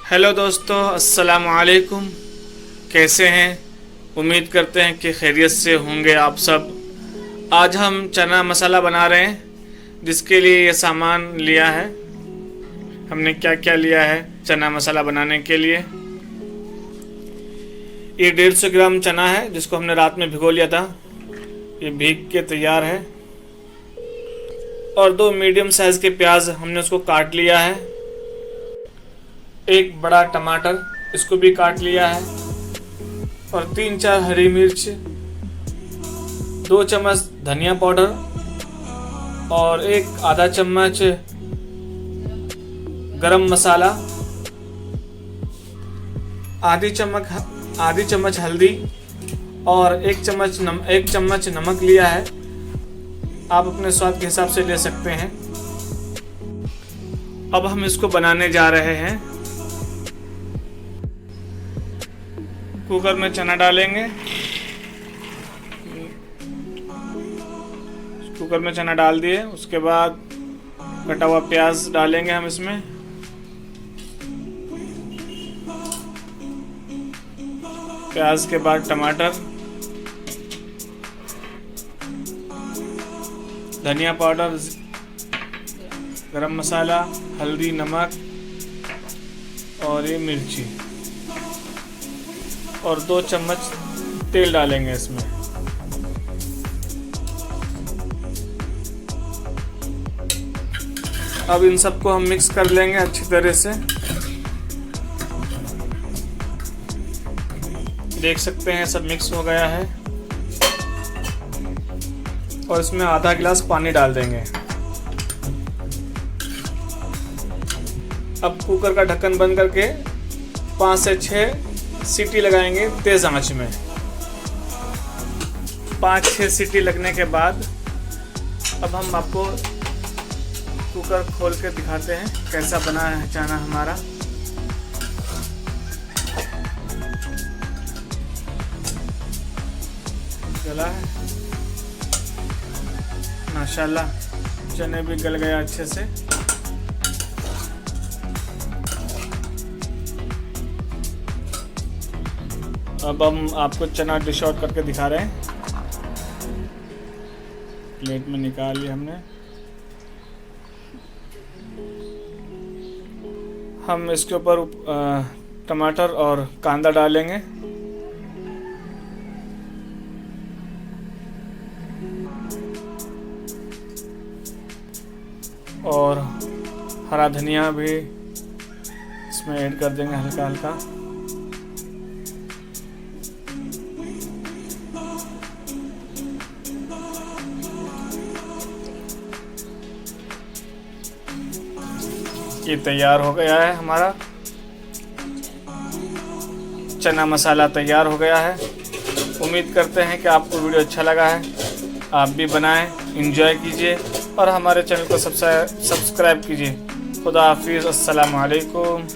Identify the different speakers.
Speaker 1: Hello दोस्तों, अस्सलाम वालेकुम। कैसे हैं? उम्मीद करते हैं कि खैरियत से होंगे आप सब। आज हम चना मसाला बना रहे हैं, जिसके लिए ये सामान लिया है। हमने क्या क्या लिया है चना मसाला बनाने के लिए। ये 150 ग्राम चना है, जिसको हमने रात में भिगो लिया था। ये भीग के तैयार है। और 2 मीडियम साइज़ के प्याज हमने उसको काट लिया है। एक बड़ा टमाटर, इसको भी काट लिया है। और 3-4 हरी मिर्च, 2 चम्मच धनिया पाउडर और एक आधा चम्मच गरम मसाला, आधी चम्मच हल्दी और 1 चम्मच नमक लिया है। आप अपने स्वाद के हिसाब से ले सकते हैं। अब हम इसको बनाने जा रहे हैं। कुकर में चना डालेंगे। कुकर में चना डाल दिए, उसके बाद कटा हुआ प्याज डालेंगे हम इसमें। प्याज के बाद टमाटर, धनिया पाउडर, गरम मसाला, हल्दी, नमक और ये मिर्ची, और 2 चम्मच तेल डालेंगे इसमें। अब इन सबको हम मिक्स कर लेंगे अच्छी तरह से। देख सकते हैं सब मिक्स हो गया है। और इसमें आधा गिलास पानी डाल देंगे। अब कुकर का ढक्कन बंद करके 5 से 6 सीटी लगाएंगे तेज आंच में। 5-6 सीटी लगने के बाद अब हम आपको कुकर खोल के दिखाते हैं कैसा बना है चना हमारा। गला है माशाल्लाह, चने भी गल गया अच्छे से। अब हम आपको चना डिश आउट करके दिखा रहे हैं। प्लेट में निकाल लिया हमने। हम इसके ऊपर टमाटर और कांदा डालेंगे। और हरा धनिया भी इसमें ऐड कर देंगे हल्का हल्का। ये तैयार हो गया है, हमारा चना मसाला तैयार हो गया है। उम्मीद करते हैं कि आपको वीडियो अच्छा लगा है। आप भी बनाएं, एंजॉय कीजिए और हमारे चैनल को सब्सक्राइब कीजिए। खुदा हाफिज़, अस्सलाम वालेकुम।